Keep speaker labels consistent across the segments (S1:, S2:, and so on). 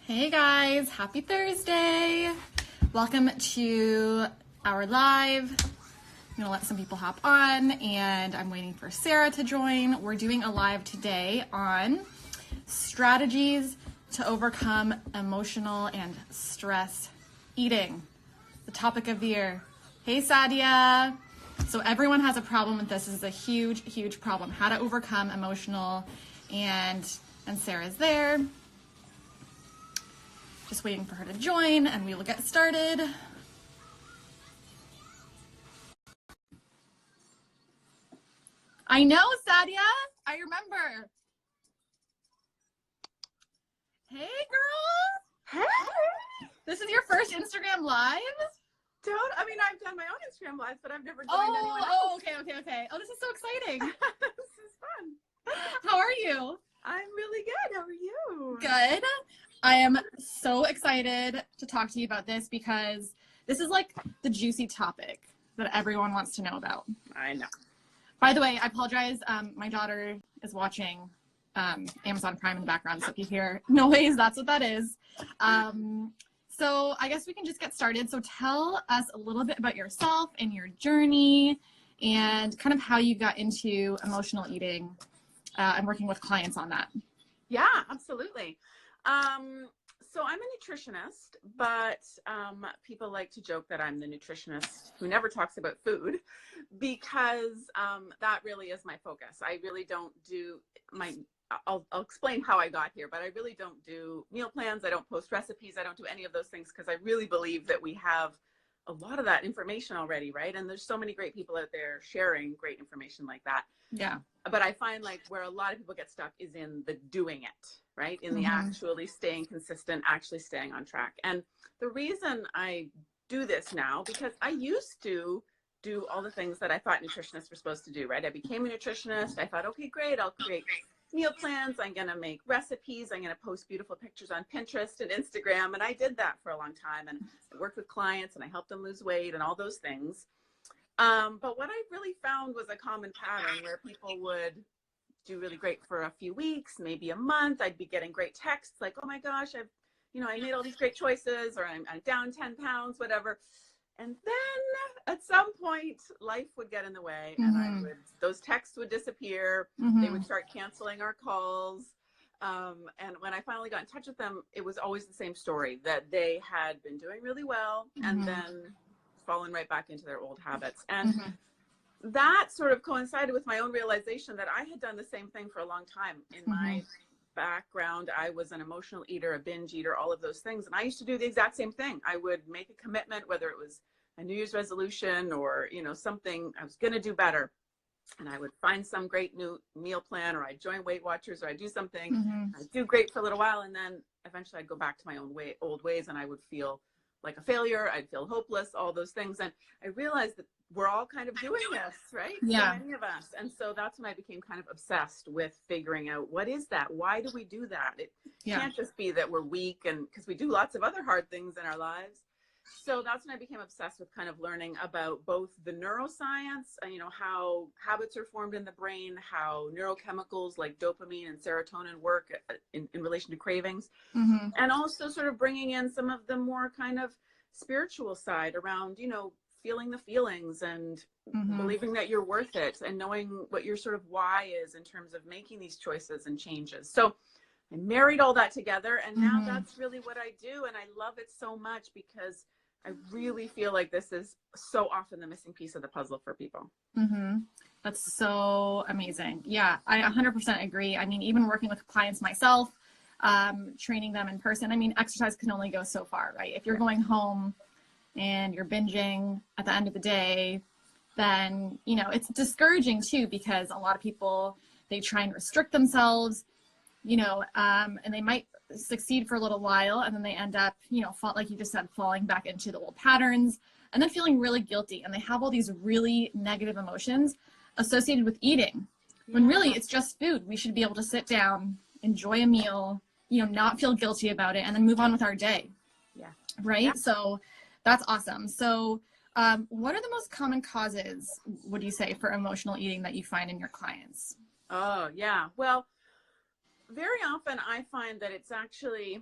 S1: Hey guys, happy Thursday. Welcome to our live. I'm gonna let some people hop on and I'm waiting for Sarah to join. We're doing a live today on strategies to overcome emotional and stress eating, the topic of the year. Hey Sadia. So everyone has a problem with this. This is a huge, huge problem. How to overcome emotional and Sarah's there. Just waiting for her to join and we will get started. I know, Sadia. I remember. Hey, girl.
S2: Hey.
S1: This is your first Instagram Live?
S2: I've done my own Instagram Lives, but I've never joined anyone else.
S1: Oh, okay. Oh, this is so exciting.
S2: This is fun.
S1: How are you?
S2: I'm really good. How are you?
S1: Good. I am so excited to talk to you about this because this is like the juicy topic that everyone wants to know about.
S2: I know.
S1: By the way, I apologize. My daughter is watching Amazon Prime in the background, so if you hear noise, that's what that is. So I guess we can just get started. So tell us a little bit about yourself and your journey and kind of how you got into emotional eating and working with clients on that.
S2: Yeah, absolutely. So I'm a nutritionist, but people like to joke that I'm the nutritionist who never talks about food because that really is my focus. I really don't do I'll explain how I got here, but I really don't do meal plans. I don't post recipes. I don't do any of those things because I really believe that we have a lot of that information already, right? And there's so many great people out there sharing great information like that.
S1: Yeah.
S2: But I find like where a lot of people get stuck is in the doing it, right? In the actually staying consistent, actually staying on track. And the reason I do this now, because I used to do all the things that I thought nutritionists were supposed to do, right? I became a nutritionist. I thought, okay, great. I'll create meal plans. I'm going to make recipes. I'm going to post beautiful pictures on Pinterest and Instagram. And I did that for a long time. And I worked with clients and I helped them lose weight and all those things. But what I really found was a common pattern where people would do really great for a few weeks, maybe a month. I'd be getting great texts like, oh my gosh, I made all these great choices, or I'm down 10 pounds, whatever. And then at some point life would get in the way and those texts would disappear. They would start canceling our calls. And when I finally got in touch with them, it was always the same story, that they had been doing really well and then fallen right back into their old habits. And that sort of coincided with my own realization that I had done the same thing for a long time. In my background, I was an emotional eater, a binge eater, all of those things. And I used to do the exact same thing. I would make a commitment, whether it was a New Year's resolution or, something I was going to do better. And I would find some great new meal plan, or I'd join Weight Watchers, or I'd do something. I'd do great for a little while. And then eventually I'd go back to my old ways, and I would feel like a failure. I'd feel hopeless, all those things. And I realized that we're all kind of doing this, right?
S1: Yeah.
S2: So many of us. And so that's when I became kind of obsessed with figuring out, what is that? Why do we do that? It can't just be that we're weak, and because we do lots of other hard things in our lives. So that's when I became obsessed with kind of learning about both the neuroscience, how habits are formed in the brain, how neurochemicals like dopamine and serotonin work in relation to cravings, and also sort of bringing in some of the more kind of spiritual side around, feeling the feelings and believing that you're worth it, and knowing what your sort of why is in terms of making these choices and changes. So I married all that together, and now that's really what I do. And I love it so much because I really feel like this is so often the missing piece of the puzzle for people.
S1: That's so amazing. Yeah, I 100% agree. I mean, even working with clients myself, training them in person, exercise can only go so far, right? If you're going home and you're binging at the end of the day, then, it's discouraging too, because a lot of people, they try and restrict themselves, and they might succeed for a little while, and then they end up, like you just said, falling back into the old patterns and then feeling really guilty. And they have all these really negative emotions associated with eating, when really it's just food. We should be able to sit down, enjoy a meal, not feel guilty about it, and then move on with our day.
S2: Yeah.
S1: Right.
S2: Yeah.
S1: So that's awesome. So what are the most common causes, would you say, for emotional eating that you find in your clients?
S2: Oh, yeah. Well, very often I find that it's actually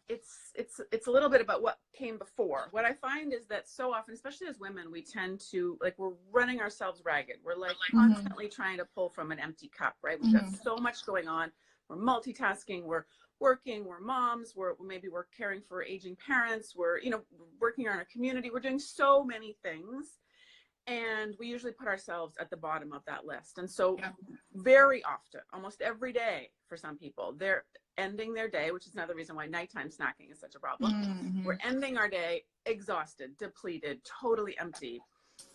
S2: it's a little bit about what came before. What I find is that so often, especially as women, we tend to, like, we're running ourselves ragged. We're like constantly trying to pull from an empty cup, right? We've got so much going on. We're multitasking, we're working, we're moms, maybe we're caring for aging parents, we're, you know, working on our community. We're doing so many things. And we usually put ourselves at the bottom of that list. And so very often, almost every day for some people, they're ending their day, which is another reason why nighttime snacking is such a problem. We're ending our day exhausted, depleted, totally empty.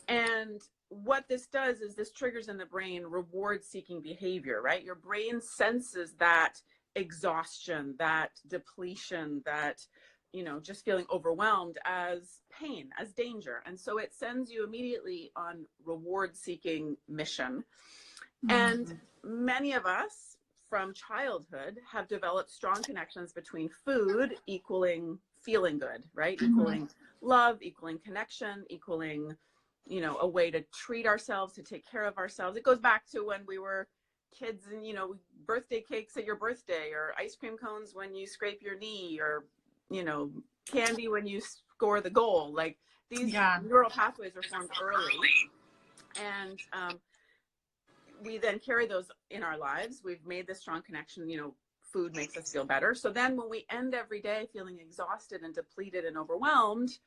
S2: And what this does is this triggers in the brain reward-seeking behavior, right? Your brain senses that exhaustion, that depletion, that, you know, just feeling overwhelmed as pain, as danger. And so it sends you immediately on reward-seeking mission. And many of us from childhood have developed strong connections between food equaling feeling good, right? Equaling love, equaling connection, equaling, you know, a way to treat ourselves, to take care of ourselves. It goes back to when we were kids and, you know, birthday cakes at your birthday, or ice cream cones when you scrape your knee, or, you know, candy when you score the goal. Like, these neural pathways are formed early. And we then carry those in our lives. We've made this strong connection, you know, food makes us feel better. So then when we end every day feeling exhausted and depleted and overwhelmed,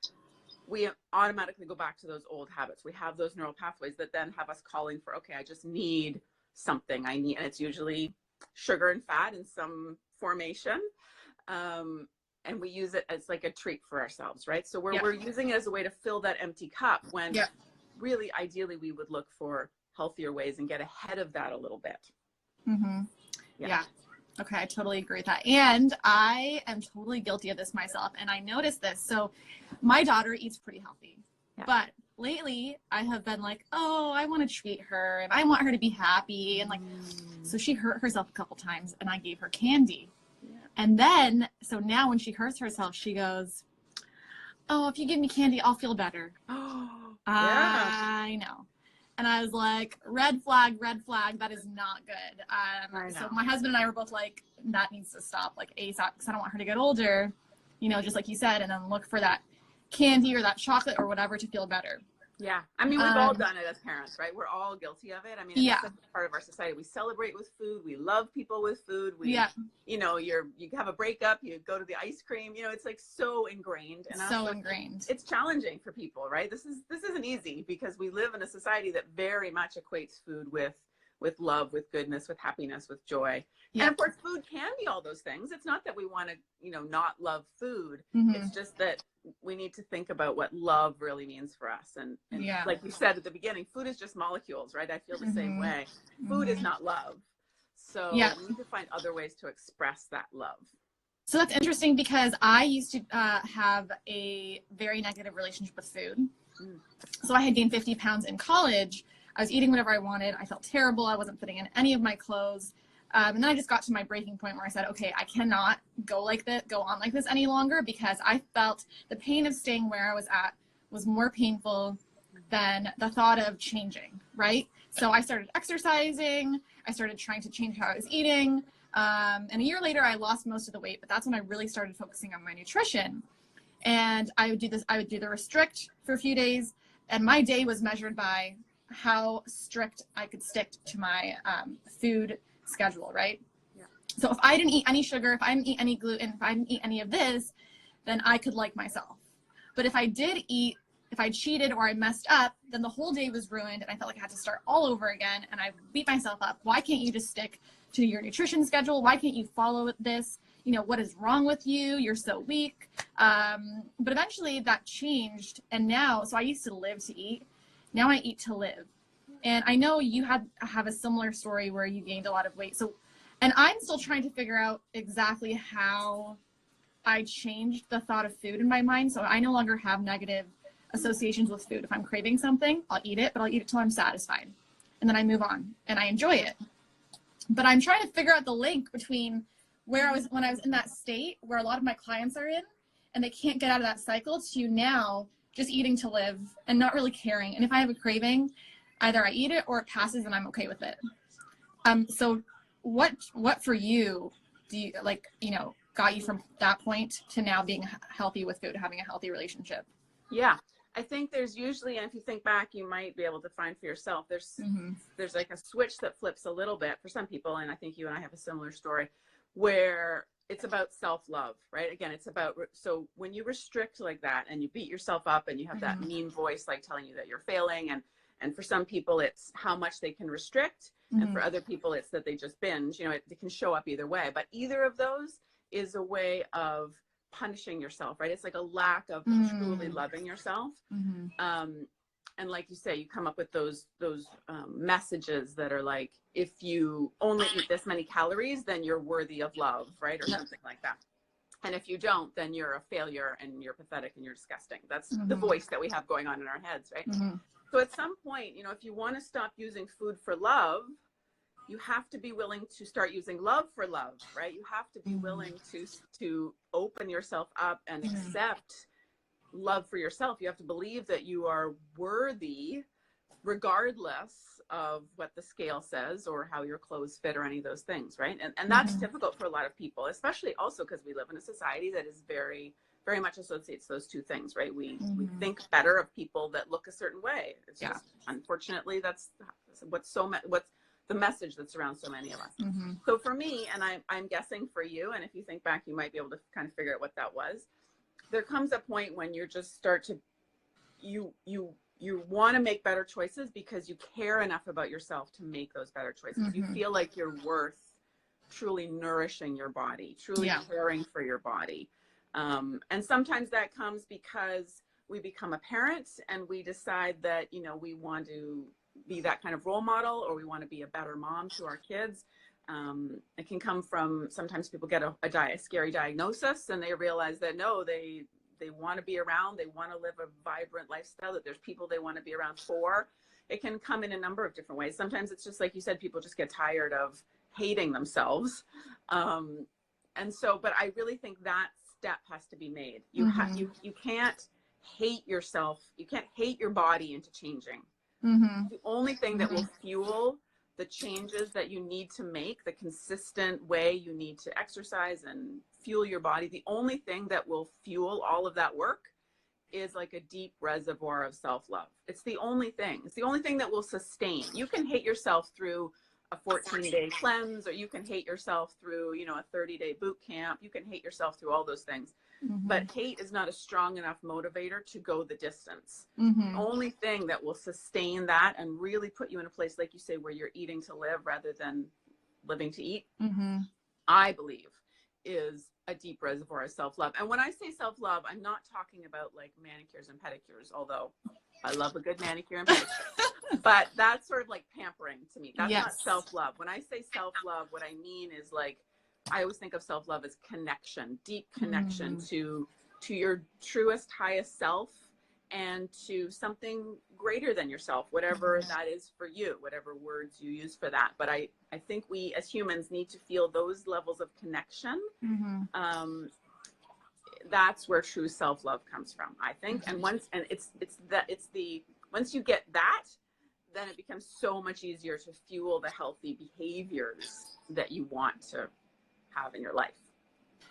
S2: we automatically go back to those old habits. We have those neural pathways that then have us calling for, okay, I just need something. And it's usually sugar and fat in some formation. And we use it as like a treat for ourselves, right? So we're using it as a way to fill that empty cup, when really, ideally, we would look for healthier ways and get ahead of that a little bit.
S1: Okay, I totally agree with that. And I am totally guilty of this myself. And I noticed this. So my daughter eats pretty healthy. But lately I have been like, oh, I want to treat her and I want her to be happy. And like, so she hurt herself a couple times and I gave her candy. And then, so now when she hurts herself, she goes, oh, if you give me candy, I'll feel better. I know. And I was like, red flag, that is not good. So my husband and I were both like, that needs to stop, like, ASAP, because I don't want her to get older, you know, just like you said, and then look for that candy or that chocolate or whatever to feel better.
S2: Yeah. I mean, we've all done it as parents, right? We're all guilty of it. I mean, it's such a part of our society. We celebrate with food. We love people with food. We, you know, you have a breakup, you go to the ice cream, you know, it's like so ingrained. And so ingrained. It's challenging for people, right? This isn't easy, because we live in a society that very much equates food with love, with goodness, with happiness, with joy. And of course, food can be all those things. It's not that we want to, you know, not love food. It's just that we need to think about what love really means for us. And like you said at the beginning, food is just molecules, right? I feel the same way. Food is not love. So we need to find other ways to express that love.
S1: So that's interesting, because I used to have a very negative relationship with food. So I had gained 50 pounds in college. I was eating whatever I wanted. I felt terrible. I wasn't fitting in any of my clothes. And then I just got to my breaking point where I said, okay, I cannot go on like this any longer, because I felt the pain of staying where I was at was more painful than the thought of changing, right? So I started exercising. I started trying to change how I was eating. And a year later, I lost most of the weight, but that's when I really started focusing on my nutrition. And I would do the restrict for a few days, and my day was measured by how strict I could stick to my food schedule, right? So if I didn't eat any sugar, if I didn't eat any gluten, if I didn't eat any of this, then I could like myself. But if I did eat, if I cheated or I messed up, then the whole day was ruined and I felt like I had to start all over again, and I beat myself up. Why can't you just stick to your nutrition schedule? Why can't you follow this? You know, what is wrong with you? You're so weak. But eventually that changed, and now, so I used to live to eat. Now I eat to live. And I know you have a similar story where you gained a lot of weight. So, and I'm still trying to figure out exactly how I changed the thought of food in my mind. So I no longer have negative associations with food. If I'm craving something, I'll eat it, but I'll eat it till I'm satisfied. And then I move on and I enjoy it. But I'm trying to figure out the link between where I was when I was in that state where a lot of my clients are in, and they can't get out of that cycle, to now just eating to live and not really caring. And if I have a craving, either I eat it or it passes and I'm okay with it. So what for you do you, like, you know, got you from that point to now being healthy with food, having a healthy relationship?
S2: Yeah. I think there's usually, and if you think back, you might be able to find for yourself, there's like a switch that flips a little bit for some people. And I think you and I have a similar story where it's about self-love, right? Again, it's about, so when you restrict like that and you beat yourself up and you have that mean voice, like telling you that you're failing. And for some people, it's how much they can restrict. And for other people, it's that they just binge, you know, it can show up either way, but either of those is a way of punishing yourself, right? It's like a lack of truly loving yourself. And like you say, you come up with those messages that are like, if you only eat this many calories, then you're worthy of love, right? Or something like that. And if you don't, then you're a failure and you're pathetic and you're disgusting. That's the voice that we have going on in our heads, right? So at some point, you know, if you want to stop using food for love, you have to be willing to start using love for love, right? You have to be willing to open yourself up and accept love for yourself. You have to believe that you are worthy regardless of what the scale says or how your clothes fit or any of those things, right? And that's difficult for a lot of people, especially also because we live in a society that is very, very much associates those two things, right? We think better of people that look a certain way. It's just, unfortunately, that's what's the message that surrounds so many of us. So for me, and I'm guessing for you, and if you think back, you might be able to kind of figure out what that was. There comes a point when you just start to, you want to make better choices because you care enough about yourself to make those better choices. You feel like you're worth truly nourishing your body, truly caring for your body. And sometimes that comes because we become a parent and we decide that, you know, we want to be that kind of role model, or we want to be a better mom to our kids. It can come from, sometimes people get a scary diagnosis and they realize that no, they want to be around, they want to live a vibrant lifestyle, that there's people they want to be around for. It can come in a number of different ways. Sometimes it's just like you said, people just get tired of hating themselves. And so, but I really think that step has to be made. You can't hate yourself. You can't hate your body into changing. The only thing that will fuel the changes that you need to make, the consistent way you need to exercise and fuel your body, the only thing that will fuel all of that work is like a deep reservoir of self-love. It's the only thing. It's the only thing that will sustain. You can hate yourself through a 14-day cleanse, or you can hate yourself through, you know, a 30-day boot camp. You can hate yourself through all those things. But hate is not a strong enough motivator to go the distance. The only thing that will sustain that and really put you in a place, like you say, where you're eating to live rather than living to eat, I believe, is a deep reservoir of self-love. And when I say self-love, I'm not talking about like manicures and pedicures, although I love a good manicure and pedicure. But that's sort of like pampering to me. That's not self-love. When I say self-love, what I mean is like, I always think of self-love as connection, deep connection to your truest, highest self, and to something greater than yourself, whatever that is for you, whatever words you use for that. But I think we as humans need to feel those levels of connection. That's where true self-love comes from, I think. And once you get that, then it becomes so much easier to fuel the healthy behaviors that you want to have in your life.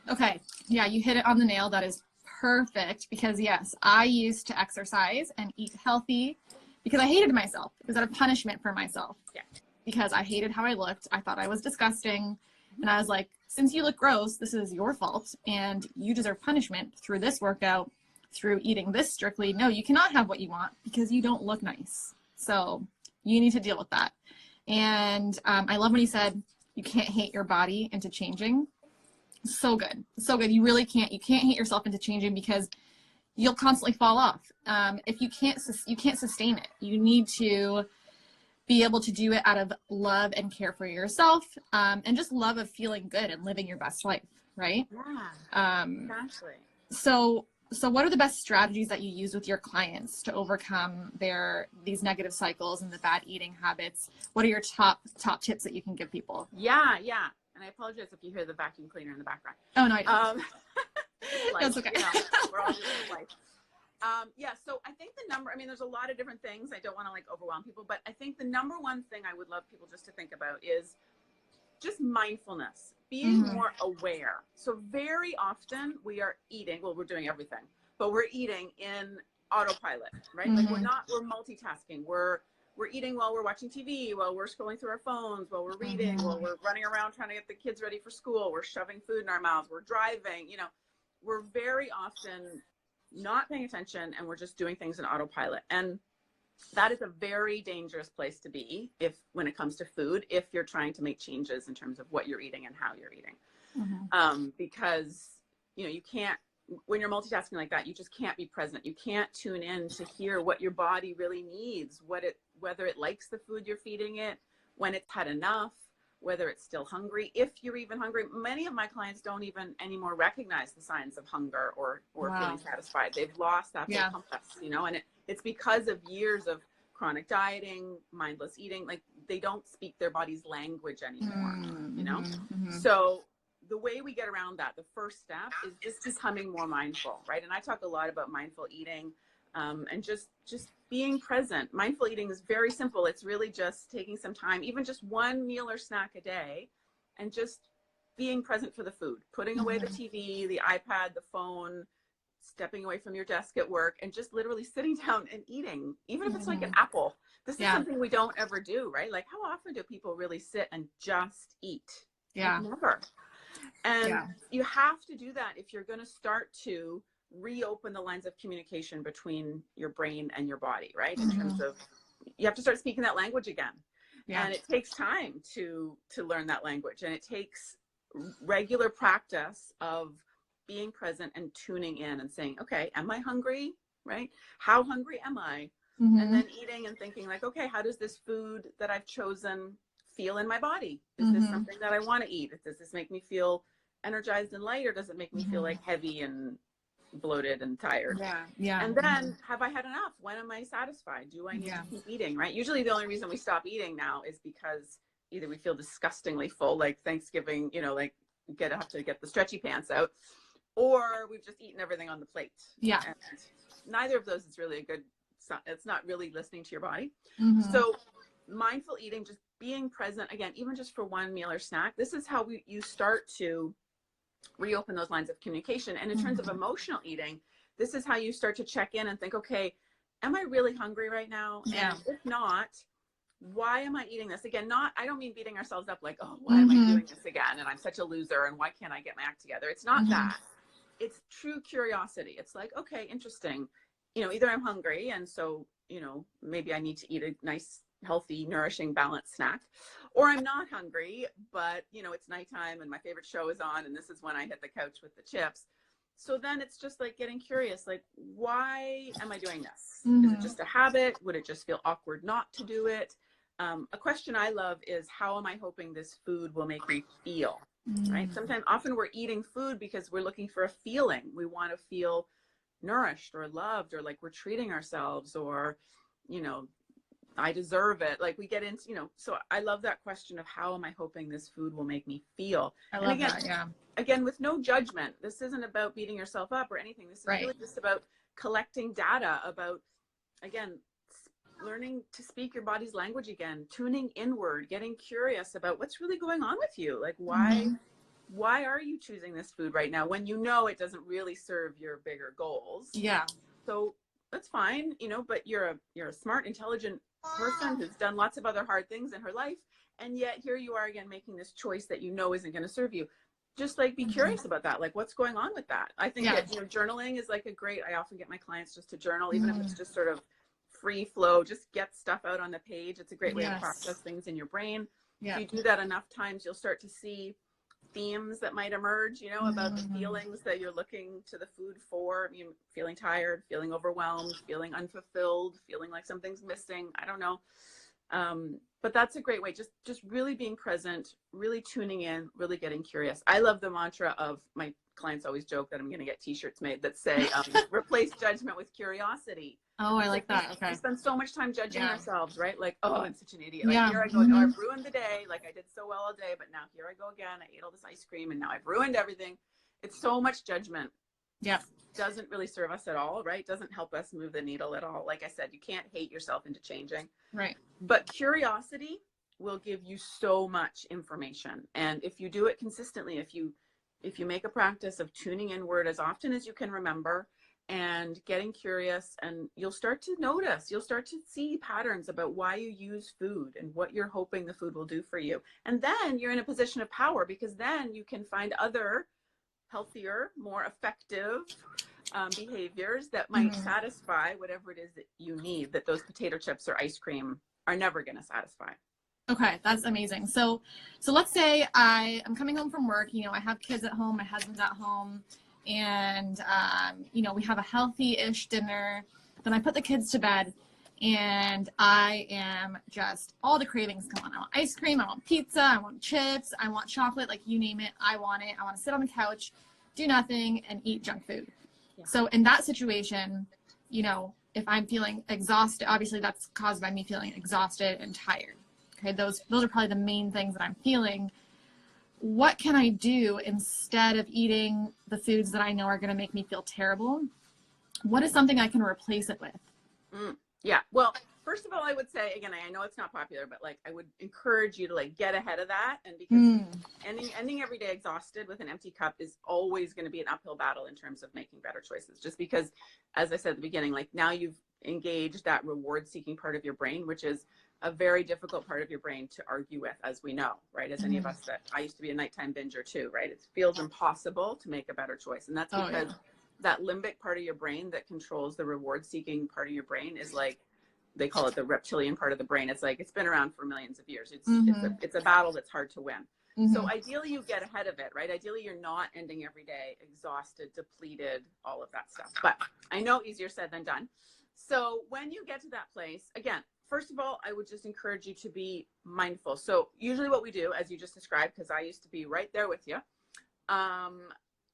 S2: Okay.
S1: Yeah, you hit it on the nail. That is perfect, because yes, I used to exercise and eat healthy because I hated myself. It was out of punishment for myself.
S2: Yeah.
S1: Because I hated how I looked. I thought I was disgusting. And I was like, since you look gross, this is your fault and you deserve punishment through this workout, through eating this strictly. No, you cannot have what you want because you don't look nice. So you need to deal with that. And I love when you said you can't hate your body into changing. So good. So good. You really can't. You can't hate yourself into changing because you'll constantly fall off. If you can't sustain it. You need to be able to do it out of love and care for yourself, and just love of feeling good and living your best life, right?
S2: Yeah, exactly.
S1: So what are the best strategies that you use with your clients to overcome these negative cycles and the bad eating habits? What are your top tips that you can give people?
S2: Yeah. And I apologize if you hear the vacuum cleaner in the background.
S1: Oh, no, I don't.
S2: That's okay. You know, we're all doing life. So I think there's a lot of different things. I don't want to like overwhelm people, but I think the number one thing I would love people just to think about is just mindfulness, being more aware. So very often we are eating, well, we're doing everything, but we're eating in autopilot, right? Like we're multitasking. We're eating while we're watching TV, while we're scrolling through our phones, while we're reading, while we're running around trying to get the kids ready for school. We're shoving food in our mouths. We're driving, you know, we're very often not paying attention, and we're just doing things in autopilot. And that is a very dangerous place to be when it comes to food, if you're trying to make changes in terms of what you're eating and how you're eating. Because, you know, you can't, when you're multitasking like that, you just can't be present. You can't tune in to hear what your body really needs, whether it likes the food you're feeding it, when it's had enough, whether it's still hungry, if you're even hungry. Many of my clients don't even anymore recognize the signs of hunger or feeling satisfied. They've lost that whole compass, you know, and it's because of years of chronic dieting, mindless eating. Like, they don't speak their body's language anymore, you know? So the way we get around that, the first step is just becoming more mindful, right? And I talk a lot about mindful eating, and just being present. Mindful eating is very simple. It's really just taking some time, even just one meal or snack a day, and just being present for the food, putting away the TV, the iPad, the phone, stepping away from your desk at work, and just literally sitting down and eating, even if it's like an apple. This is something we don't ever do, right? Like, how often do people really sit and just eat? Like, never. And you have to do that if you're going to start to reopen the lines of communication between your brain and your body, right? In terms of, you have to start speaking that language again. And it takes time to learn that language. And it takes regular practice of being present and tuning in and saying, okay, am I hungry? Right? How hungry am I? And then eating and thinking like, okay, how does this food that I've chosen feel in my body? Is this something that I want to eat? Does this make me feel energized and light, or does it make me feel like heavy and bloated and tired? And then, have I had enough? When am I satisfied? Do I need to keep eating? Right? Usually the only reason we stop eating now is because either we feel disgustingly full, like Thanksgiving, you know, like have to get the stretchy pants out, or we've just eaten everything on the plate. And neither of those is really a good, it's not really listening to your body. So mindful eating, just being present, again, even just for one meal or snack, this is how you start to reopen those lines of communication. And in terms of emotional eating, this is how you start to check in and think, okay, am I really hungry right now? And if not, why am I eating this? Again, I don't mean beating ourselves up like, oh, why am I doing this again? And I'm such a loser, and why can't I get my act together? It's not that. It's true curiosity. It's like, okay, interesting. You know, either I'm hungry, and so, you know, maybe I need to eat a nice, healthy, nourishing, balanced snack, or I'm not hungry, but, you know, it's nighttime and my favorite show is on, and this is when I hit the couch with the chips. So then it's just like getting curious, like, why am I doing this? Is it just a habit? Would it just feel awkward not to do it? A question I love is, how am I hoping this food will make me feel? Right? Often we're eating food because we're looking for a feeling. We want to feel nourished or loved, or like we're treating ourselves, or, you know, I deserve it. Like, we get into, you know, so I love that question of, how am I hoping this food will make me feel?
S1: I love that.
S2: Again, with no judgment. This isn't about beating yourself up or anything. This is really just about collecting data, about, again, learning to speak your body's language again, tuning inward, getting curious about what's really going on with you. Like, why are you choosing this food right now when you know it doesn't really serve your bigger goals? So that's fine, you know, but you're a smart, intelligent person who's done lots of other hard things in her life, and yet here you are again making this choice that you know isn't going to serve you. Just like, be curious about that. Like, what's going on with that? I think that, you know, journaling is like I often get my clients just to journal, even if it's just sort of free flow, just get stuff out on the page. It's a great way to process things in your brain. If you do that enough times, you'll start to see themes that might emerge, you know, about the feelings that you're looking to the food for. You know, feeling tired, feeling overwhelmed, feeling unfulfilled, feeling like something's missing. I don't know. But that's a great way. Just really being present, really tuning in, really getting curious. I love the mantra of, my clients always joke that I'm going to get t-shirts made that say, replace judgment with curiosity.
S1: Oh, I like that. Okay.
S2: We spend so much time judging ourselves, right? Like, oh, I'm such an idiot. Like, here I go. No, I've ruined the day. Like, I did so well all day, but now here I go again. I ate all this ice cream and now I've ruined everything. It's so much judgment. Doesn't really serve us at all, right? Doesn't help us move the needle at all. Like I said, you can't hate yourself into changing.
S1: Right.
S2: But curiosity will give you so much information. And if you do it consistently, if you make a practice of tuning inward as often as you can remember and getting curious, and you'll start to notice, you'll start to see patterns about why you use food and what you're hoping the food will do for you. And then you're in a position of power, because then you can find other healthier, more effective behaviors that might satisfy whatever it is that you need, that those potato chips or ice cream are never going to satisfy.
S1: Okay, that's amazing. So let's say I'm coming home from work, I have kids at home, my husband's at home, and, we have a healthy-ish dinner. Then I put the kids to bed, and I am just, all the cravings come on. I want ice cream, I want pizza, I want chips, I want chocolate, like you name it, I want it. I want to sit on the couch, do nothing, and eat junk food. Yeah. So in that situation, if I'm feeling exhausted, obviously that's caused by me feeling exhausted and tired. Okay, those are probably the main things that I'm feeling. What can I do instead of eating the foods that I know are going to make me feel terrible? What is something I can replace it with?
S2: Yeah. Well, first of all, I would say, again, I know it's not popular, but I would encourage you to get ahead of that. And because ending every day exhausted with an empty cup is always going to be an uphill battle in terms of making better choices. Just because, as I said at the beginning, now you've engaged that reward seeking part of your brain, which is a very difficult part of your brain to argue with, as we know, right? As any of us I used to be a nighttime binger too, right? It feels impossible to make a better choice. And that's because that limbic part of your brain that controls the reward seeking part of your brain is they call it the reptilian part of the brain. It's been around for millions of years. It's a battle that's hard to win. So ideally you get ahead of it, right? Ideally you're not ending every day exhausted, depleted, all of that stuff. But I know easier said than done. So when you get to that place, again, first of all, I would just encourage you to be mindful. So usually what we do, as you just described, because I used to be right there with you,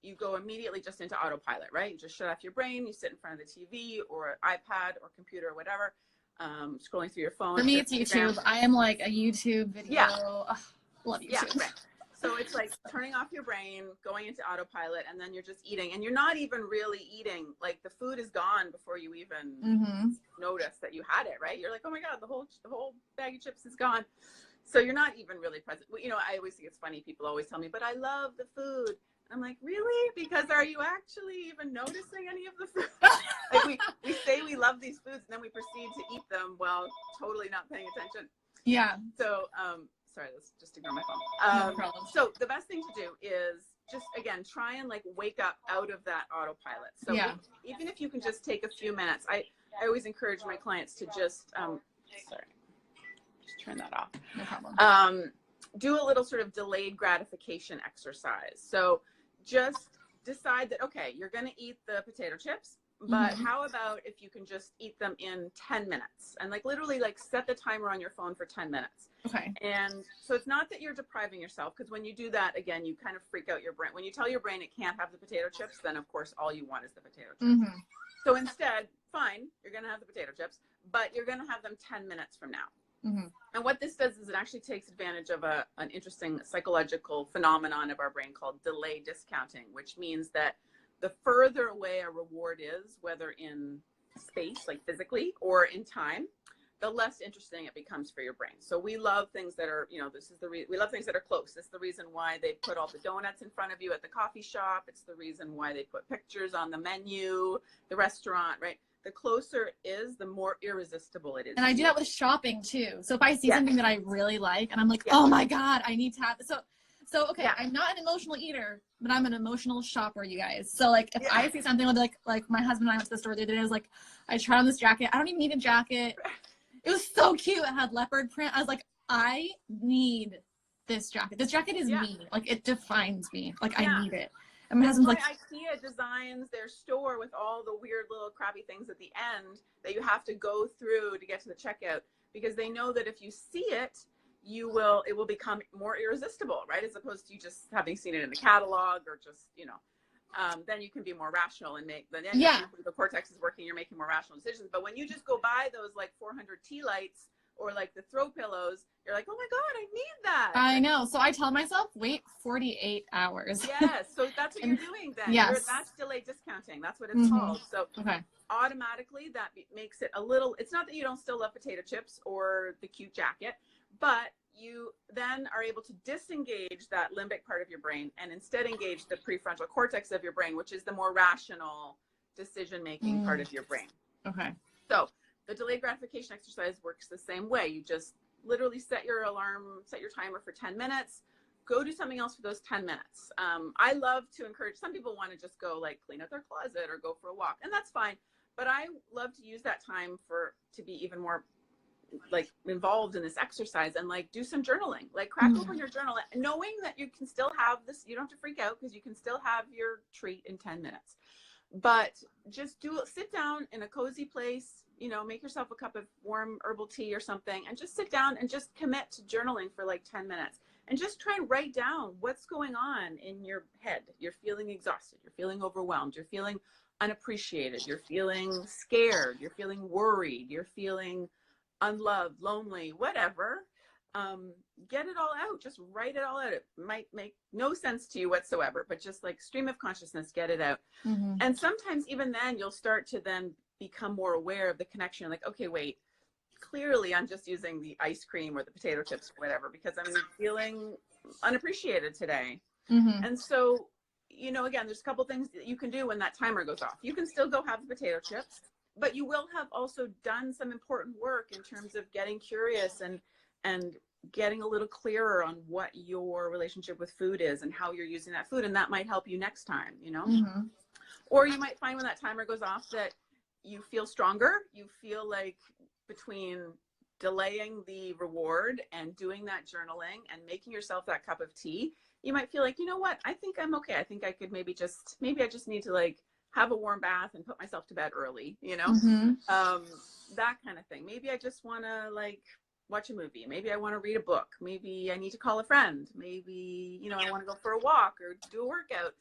S2: you go immediately just into autopilot, right? You just shut off your brain, you sit in front of the TV or iPad or computer or whatever, scrolling through your phone.
S1: For me, it's YouTube. I am like a YouTube video.
S2: Yeah.
S1: Ugh, love YouTube.
S2: Yeah, right. So it's turning off your brain, going into autopilot, and then you're just eating. And you're not even really eating. The food is gone before you even notice that you had it, right? You're like, oh my God, the whole bag of chips is gone. So you're not even really present. I always think it's funny. People always tell me, but I love the food. I'm like, really? Because are you actually even noticing any of the food? we say we love these foods, and then we proceed to eat them while totally not paying attention. Yeah. So, sorry, let's just ignore my phone.
S1: No problem.
S2: So the best thing to do is just, again, try and wake up out of that autopilot. So even if you can just take a few minutes, I always encourage my clients to just, sorry, just turn that off.
S1: No problem.
S2: Do a little sort of delayed gratification exercise. So just decide that, okay, you're going to eat the potato chips, but how about if you can just eat them in 10 minutes and literally set the timer on your phone for 10 minutes.
S1: Okay.
S2: And so it's not that you're depriving yourself, because when you do that, again, you kind of freak out your brain. When you tell your brain it can't have the potato chips, then of course all you want is the potato chips. So instead, fine, you're going to have the potato chips, but you're going to have them 10 minutes from now. And what this does is it actually takes advantage of an interesting psychological phenomenon of our brain called delay discounting, which means that the further away a reward is, whether in space, physically, or in time, the less interesting it becomes for your brain. So we love things that are, we love things that are close. This is the reason why they put all the donuts in front of you at the coffee shop. It's the reason why they put pictures on the menu, the restaurant, right? The closer it is, the more irresistible it is.
S1: And I do that with shopping too. So if I see something that I really like and I'm like, oh my God, I need to have this. So okay, I'm not an emotional eater, but I'm an emotional shopper, you guys. So if I see something like my husband and I went to the store the other day, I was like, I tried on this jacket. I don't even need a jacket. It was so cute. It had leopard print. I was like, I need this jacket. This jacket is me. It defines me. I need it. And my husband's like,
S2: IKEA designs their store with all the weird little crappy things at the end that you have to go through to get to the checkout, because they know that if you see it, it will become more irresistible, right? As opposed to you just having seen it in the catalog or just, then you can be more rational and the cortex is working, you're making more rational decisions. But when you just go buy those 400 tea lights or the throw pillows, you're like, oh my God, I need that.
S1: I know. So I tell myself, wait 48 hours.
S2: Yes. So that's what you're doing then.
S1: Yes.
S2: That's delay discounting. That's what it's called. So automatically that makes it a little, it's not that you don't still love potato chips or the cute jacket, but you then are able to disengage that limbic part of your brain and instead engage the prefrontal cortex of your brain, which is the more rational decision-making part of your brain.
S1: Okay.
S2: So the delayed gratification exercise works the same way. You just literally set your alarm, set your timer for 10 minutes, go do something else for those 10 minutes. I love to encourage, some people want to just go like clean out their closet or go for a walk, and that's fine. But I love to use that time to be even more like involved in this exercise and like do some journaling, like crack open your journal, knowing that you can still have this, you don't have to freak out because you can still have your treat in 10 minutes. But just sit down in a cozy place, you know, make yourself a cup of warm herbal tea or something, and just sit down and just commit to journaling for like 10 minutes. And just try and write down what's going on in your head. You're feeling exhausted. You're feeling overwhelmed. You're feeling unappreciated. You're feeling scared. You're feeling worried. You're feeling unloved, lonely, whatever. Get it all out. Just write it all out. It might make no sense to you whatsoever, but just like stream of consciousness, get it out. And sometimes even then you'll start to then become more aware of the connection. Like, okay, wait, clearly I'm just using the ice cream or the potato chips or whatever because I'm feeling unappreciated today. And so, you know, again, there's a couple things that you can do when that timer goes off. You can still go have the potato chips, but you will have also done some important work in terms of getting curious and getting a little clearer on what your relationship with food is and how you're using that food. And that might help you next time, you know? Or you might find when that timer goes off that you feel stronger. You feel like between delaying the reward and doing that journaling and making yourself that cup of tea, you might feel like, you know what, I think I'm okay. I think I could maybe I just need to like have a warm bath and put myself to bed early, you know, that kind of thing. Maybe I just want to like watch a movie. Maybe I want to read a book. Maybe I need to call a friend. Maybe, you know, I want to go for a walk or do a workout.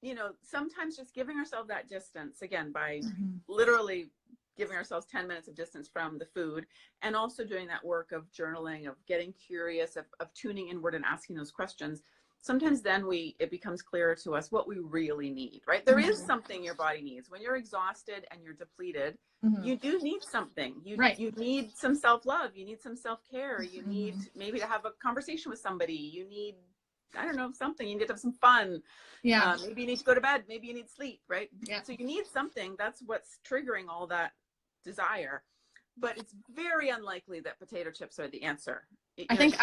S2: You know, sometimes just giving ourselves that distance, again, by literally giving ourselves 10 minutes of distance from the food, and also doing that work of journaling, of getting curious, of tuning inward and asking those questions. Sometimes then it becomes clearer to us what we really need, right? There is something your body needs. When you're exhausted and you're depleted, you do need something. You need some self-love. You need some self-care. You need maybe to have a conversation with somebody. You need, I don't know, something. You need to have some fun. Maybe you need to go to bed. Maybe you need sleep, right? So you need something. That's what's triggering all that desire. But it's very unlikely that potato chips are the answer.
S1: I think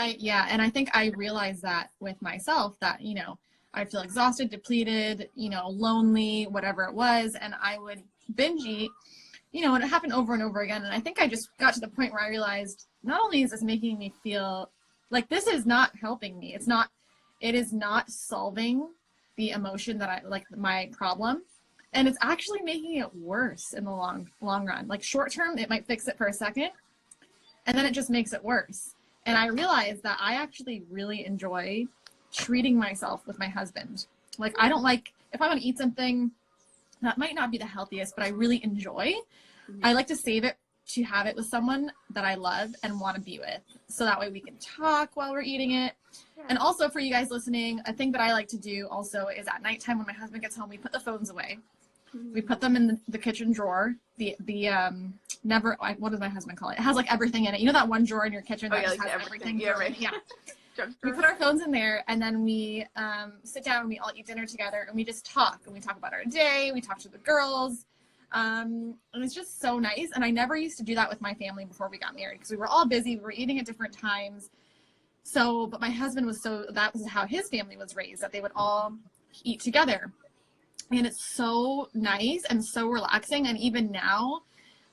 S1: I realized that with myself, that, you know, I feel exhausted, depleted, you know, lonely, whatever it was, and I would binge eat, you know, and it happened over and over again. And I think I just got to the point where I realized, not only is this making me feel like this is not helping me, it is not solving the emotion that I like, my problem. And it's actually making it worse in the long run. Like short term, it might fix it for a second, and then it just makes it worse. And I realized that I actually really enjoy treating myself with my husband. Like, I don't like, if I want to eat something that might not be the healthiest, but I really enjoy, I like to save it to have it with someone that I love and want to be with. So that way we can talk while we're eating it. And also for you guys listening, a thing that I like to do also is at nighttime when my husband gets home, we put the phones away. We put them in the kitchen drawer. What does my husband call it? It has like everything in it. You know that one drawer in your kitchen that just has everything? Yeah, right. Yeah. We put our phones in there, and then we sit down and we all eat dinner together, and we just talk. And we talk about our day. We talk to the girls. And it's just so nice. And I never used to do that with my family before we got married because we were all busy. We were eating at different times. So, but my husband that was how his family was raised, that they would all eat together. And it's so nice and so relaxing. And even now,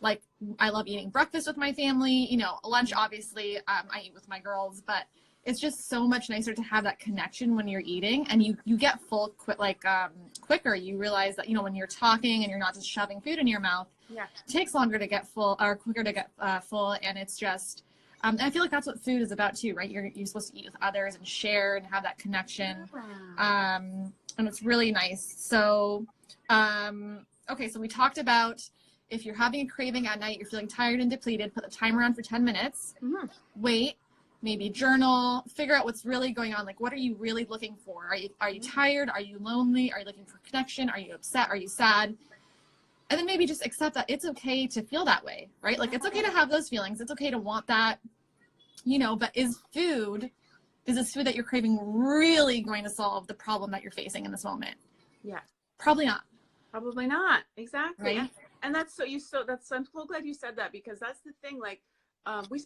S1: like, I love eating breakfast with my family, you know, lunch, obviously, I eat with my girls, but it's just so much nicer to have that connection when you're eating, and you get full quicker. You realize that, you know, when you're talking and you're not just shoving food in your mouth, it takes longer to get full, or quicker to get full. And it's just, and I feel like that's what food is about too, right? You're supposed to eat with others and share and have that connection. And it's really nice. So, okay, so we talked about if you're having a craving at night, you're feeling tired and depleted, put the timer on for 10 minutes, wait, maybe journal, figure out what's really going on. Like, what are you really looking for? Are you tired? Are you lonely? Are you looking for connection? Are you upset? Are you sad? And then maybe just accept that it's okay to feel that way, right? Like, it's okay to have those feelings. It's okay to want that. but is this food that you're craving really going to solve the problem that you're facing in this moment?
S2: Yeah.
S1: Probably not.
S2: Probably not. Exactly.
S1: Right?
S2: And I'm so glad you said that, because that's the thing. Like, we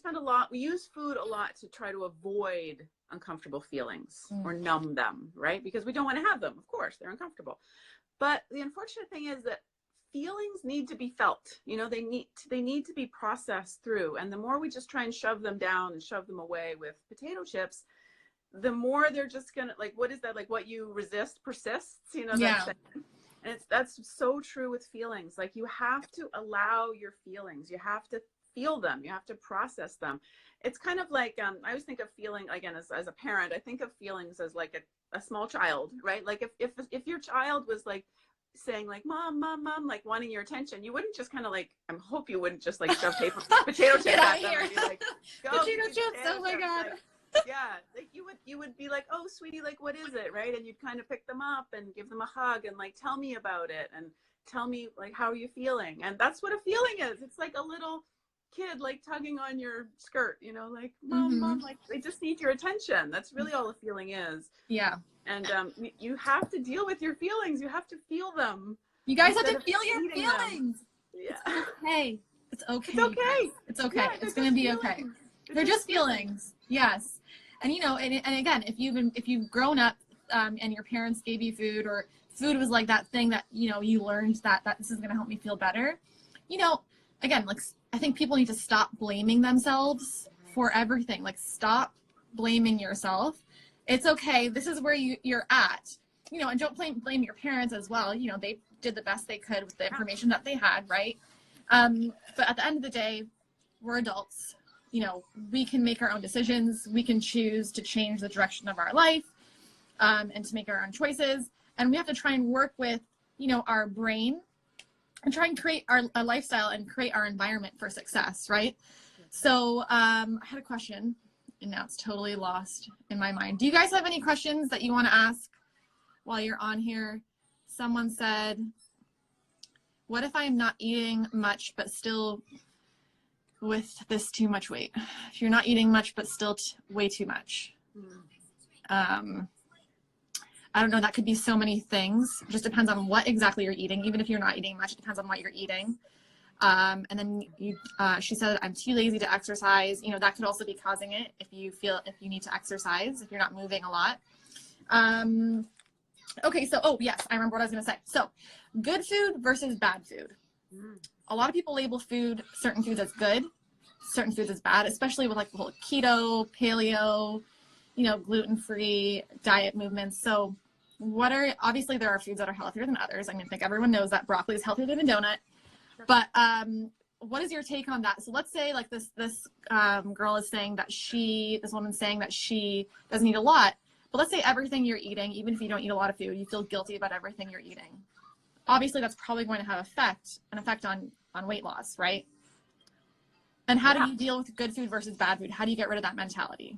S2: use food a lot to try to avoid uncomfortable feelings or numb them, right? Because we don't want to have them. Of course, they're uncomfortable. But the unfortunate thing is that feelings need to be felt. They need to be processed through. And the more we just try and shove them down and shove them away with potato chips, the more they're just gonna, like, what is that? Like, what you resist persists.
S1: Yeah.
S2: And that's so true with feelings. Like, you have to allow your feelings. You have to feel them. You have to process them. It's kind of like, I always think of feeling, again, as a parent, I think of feelings as like a small child, right? Like, if your child was like saying like, mom, mom, mom, like wanting your attention, you wouldn't just kind of like, I hope you wouldn't just like shove potato chips at them and be like, go
S1: potato chips, oh my God.
S2: Like, yeah, like you would be like, oh sweetie, like, what is it, right? And you'd kind of pick them up and give them a hug and like, tell me about it, and tell me, like, how are you feeling? And that's what a feeling is. It's like a little kid like tugging on your skirt, like, mom, mom, like, they just need your attention. That's really all a feeling is.
S1: Yeah.
S2: And you have to deal with your feelings. You have to feel them.
S1: You guys have to feel your feelings.
S2: Yeah.
S1: It's okay. It's okay.
S2: It's okay.
S1: It's okay.
S2: Yeah,
S1: it's going to be okay. They're just feelings. Yes. And and again, if you've grown up and your parents gave you food, or food was like that thing that, you learned that this is going to help me feel better, again, like, I think people need to stop blaming themselves for everything. Like, stop blaming yourself. It's okay. This is where you're at, and don't blame your parents as well. They did the best they could with the information that they had. Right. But at the end of the day, we're adults. We can make our own decisions. We can choose to change the direction of our life, and to make our own choices. And we have to try and work with, our brain, and try and create a lifestyle and create our environment for success, right? So I had a question, and now it's totally lost in my mind. Do you guys have any questions that you want to ask while you're on here? Someone said, what if I'm not eating much but still with this too much weight? If you're not eating much but still way too much. I don't know, that could be so many things. It just depends on what exactly you're eating. Even if you're not eating much, it depends on what you're eating. And then she said, I'm too lazy to exercise. That could also be causing it if you need to exercise, if you're not moving a lot. Okay, so, yes, I remember what I was going to say. So, good food versus bad food. A lot of people label certain foods as good, certain foods as bad, especially with like the whole keto, paleo, gluten-free diet movements. So obviously there are foods that are healthier than others. I think everyone knows that broccoli is healthier than a donut. But what is your take on that? So let's say like this girl is saying that this woman's saying that she doesn't eat a lot. But let's say everything you're eating, even if you don't eat a lot of food, you feel guilty about everything you're eating. Obviously that's probably going to have an effect on weight loss, right? And how do you deal with good food versus bad food? How do you get rid of that mentality?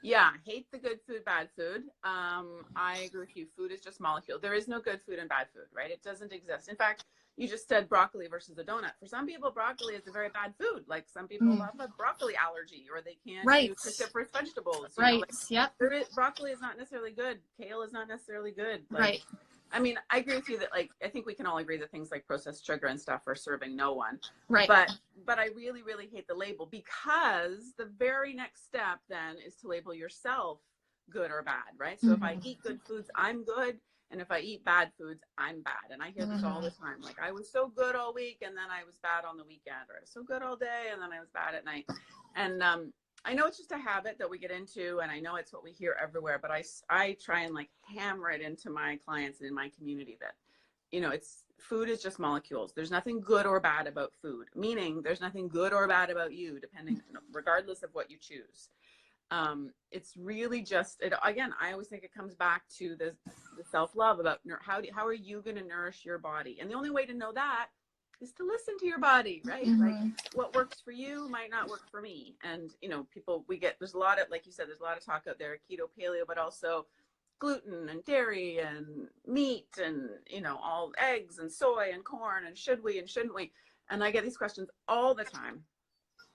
S2: Yeah, hate the good food, bad food. I agree with you. Food is just molecule. There is no good food and bad food, right? It doesn't exist. In fact, you just said broccoli versus a donut. For some people, broccoli is a very bad food. Like some people have a broccoli allergy, or they can't do cruciferous vegetables.
S1: Yep.
S2: Broccoli is not necessarily good. Kale is not necessarily good.
S1: Right.
S2: I agree with you that, like, I think we can all agree that things like processed sugar and stuff are serving no one.
S1: Right.
S2: But I really, really hate the label, because the very next step then is to label yourself good or bad, right? So if I eat good foods, I'm good. And if I eat bad foods, I'm bad. And I hear this all the time. Like, I was so good all week and then I was bad on the weekend, or I was so good all day and then I was bad at night. And I know it's just a habit that we get into, and I know it's what we hear everywhere, but I try and like hammer it into my clients and in my community that, food is just molecules. There's nothing good or bad about food, meaning there's nothing good or bad about you, regardless of what you choose. It's really just, again, I always think it comes back to the self-love about how are you going to nourish your body? And the only way to know that is to listen to your body, right? Like, what works for you might not work for me. And, there's a lot of, like you said, there's a lot of talk out there, keto, paleo, but also gluten and dairy and meat and, all eggs and soy and corn, and should we and shouldn't we? And I get these questions all the time.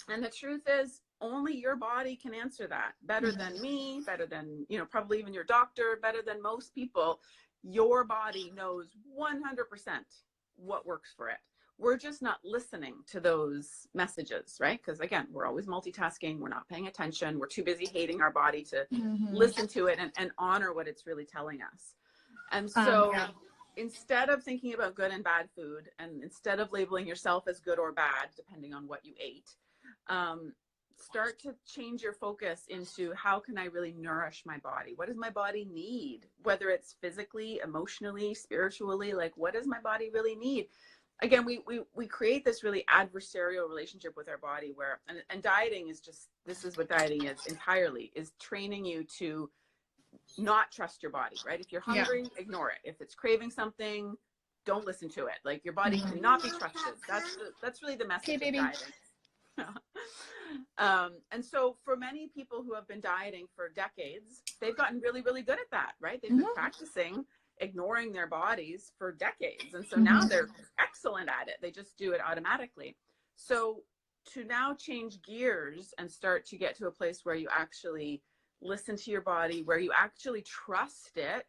S2: And the truth is, only your body can answer that better than me, better than, you know, probably even your doctor, better than most people. Your body knows 100% what works for it. We're just not listening to those messages, right? Because again, we're always multitasking. We're not paying attention. We're too busy hating our body to listen to it and honor what it's really telling us. And so instead of thinking about good and bad food, and instead of labeling yourself as good or bad, depending on what you ate, start to change your focus into how can I really nourish my body? What does my body need? Whether it's physically, emotionally, spiritually, like what does my body really need? Again, we create this really adversarial relationship with our body where, and dieting is just, this is what dieting is entirely, is training you to not trust your body, right? If you're hungry, ignore it. If it's craving something, don't listen to it. Like your body cannot be trusted. That's really the message of dieting. And so for many people who have been dieting for decades, they've gotten really, really good at that, right? They've been practicing ignoring their bodies for decades. And so now they're excellent at it. They just do it automatically. So to now change gears and start to get to a place where you actually listen to your body, where you actually trust it,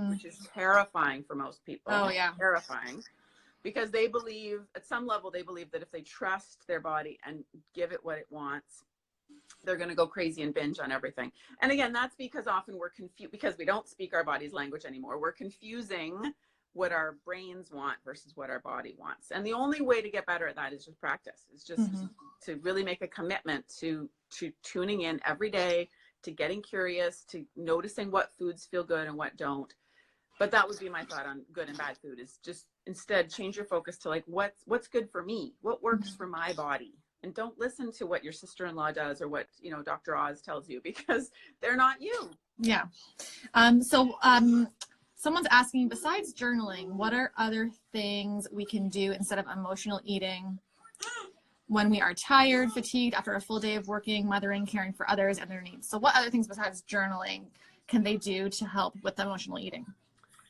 S2: which is terrifying for most people. Oh, yeah. Terrifying. Because they believe, at some level, they believe that if they trust their body and give it what it wants, they're going to go crazy and binge on everything. And again, that's because often we're confused, because we don't speak our body's language anymore. We're confusing what our brains want versus what our body wants. And the only way to get better at that is just practice. It's just to really make a commitment to tuning in every day, to getting curious, to noticing what foods feel good and what don't. But that would be my thought on good and bad food, is just instead change your focus to like, what's good for me? What works for my body? And don't listen to what your sister-in-law does or what, you know, Dr. Oz tells you, because they're not you.
S1: Yeah. Someone's asking, besides journaling, what are other things we can do instead of emotional eating when we are tired, fatigued after a full day of working, mothering, caring for others and their needs? So what other things besides journaling can they do to help with emotional eating?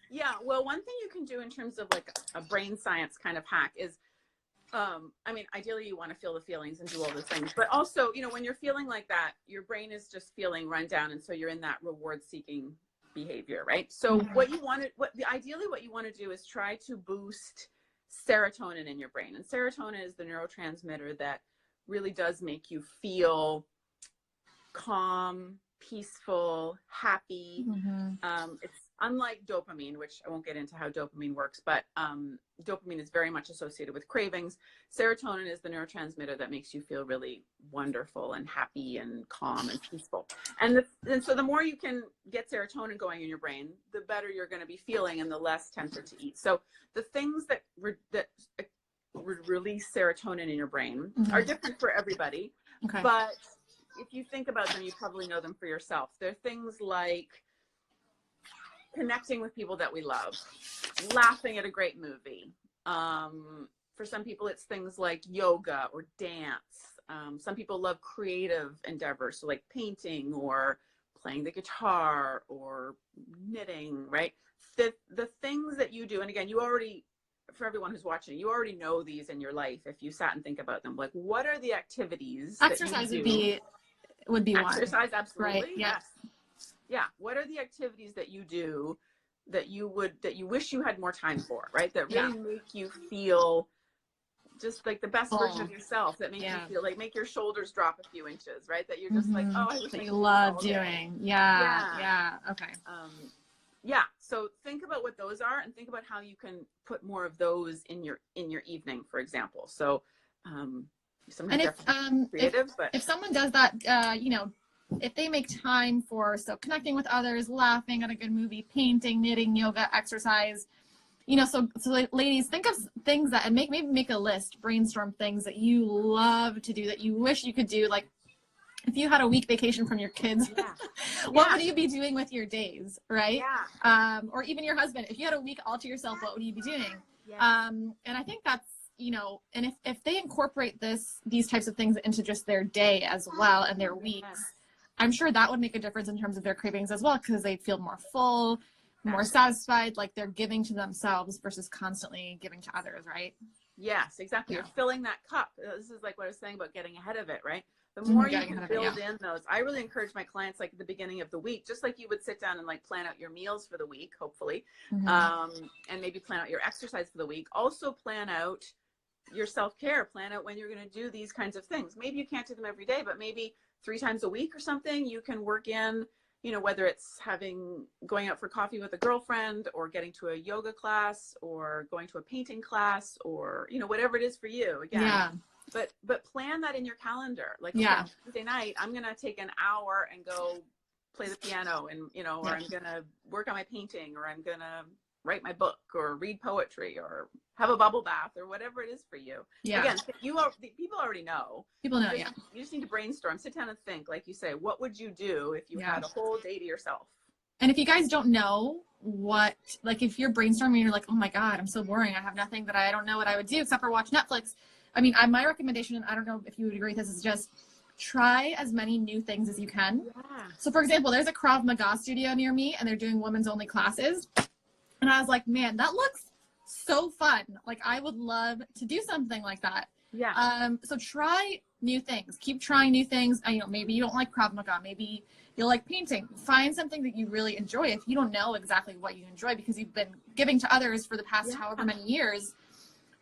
S2: Yeah, well, one thing you can do in terms of like a brain science kind of hack is, I mean, ideally you want to feel the feelings and do all those things, but also, you know, when you're feeling like that, your brain is just feeling run down. And so you're in that reward seeking behavior, right? So ideally what you want to do is try to boost serotonin in your brain. And serotonin is the neurotransmitter that really does make you feel calm, peaceful, happy. It's unlike dopamine, which I won't get into how dopamine works, but dopamine is very much associated with cravings. Serotonin is the neurotransmitter that makes you feel really wonderful and happy and calm and peaceful. And so the more you can get serotonin going in your brain, the better you're going to be feeling and the less tempted to eat. So the things that release serotonin in your brain are different for everybody. Okay. But if you think about them, you probably know them for yourself. They're things like connecting with people that we love, laughing at a great movie. For some people, it's things like yoga or dance. Some people love creative endeavors, so like painting or playing the guitar or knitting, right? The things that you do, and again, you already, for everyone who's watching, you already know these in your life if you sat and think about them. Like, what are the activities
S1: exercise
S2: that you do?
S1: would be
S2: exercise,
S1: one.
S2: absolutely.
S1: Right. Yes.
S2: Yeah. What are the activities that you do that you wish you had more time for, right? That really make you feel just like the best version of yourself, that make you feel like, make your shoulders drop a few inches, right? That you're just like, oh, I wish
S1: that
S2: I
S1: you
S2: could
S1: love
S2: do
S1: doing. Yeah. Okay.
S2: So think about what those are and think about how you can put more of those in your evening, for example. So
S1: if someone does that, you know, if they make time for connecting with others, laughing at a good movie, painting, knitting, yoga, exercise, you know, so ladies, think of things that, and maybe make a list, brainstorm things that you love to do, that you wish you could do. Like if you had a week vacation from your kids, what would you be doing with your days, right? Or even your husband, if you had a week all to yourself, what would you be doing? And I think that's, you know, and if they incorporate these types of things into just their day as well and their weeks, I'm sure that would make a difference in terms of their cravings as well, because they'd feel more full, more satisfied, like they're giving to themselves versus constantly giving to others, right?
S2: Yes, exactly. You're filling that cup. This is like what I was saying about getting ahead of it, right? The more you can build in those, I really encourage my clients, like at the beginning of the week, just like you would sit down and like plan out your meals for the week, hopefully, and maybe plan out your exercise for the week. Also plan out your self-care, plan out when you're going to do these kinds of things. Maybe you can't do them every day, but maybe 3 times a week or something, you can work in, you know, whether it's going out for coffee with a girlfriend, or getting to a yoga class, or going to a painting class, or, you know, whatever it is for you. Again, but plan that in your calendar. Like, okay, Tuesday night, I'm going to take an hour and go play the piano, and, you know, or I'm going to work on my painting, or I'm going to write my book, or read poetry, or have a bubble bath, or whatever it is for you. Again, people already know.
S1: People know,
S2: you just need to brainstorm, sit down and think, like you say, what would you do if you had a whole day to yourself?
S1: And if you guys don't know what, like if you're brainstorming, you're like, oh my God, I'm so boring. I have nothing that I don't know what I would do except for watch Netflix. I mean, my recommendation, and I don't know if you would agree with this, is just try as many new things as you can. So for example, there's a Krav Maga studio near me, and they're doing women's only classes. And I was like, man, that looks so fun. Like, I would love to do something like that. So try new things. Keep trying new things. You know, maybe you don't like Krav Maga. Maybe you'll like painting. Find something that you really enjoy. If you don't know exactly what you enjoy because you've been giving to others for the past however many years,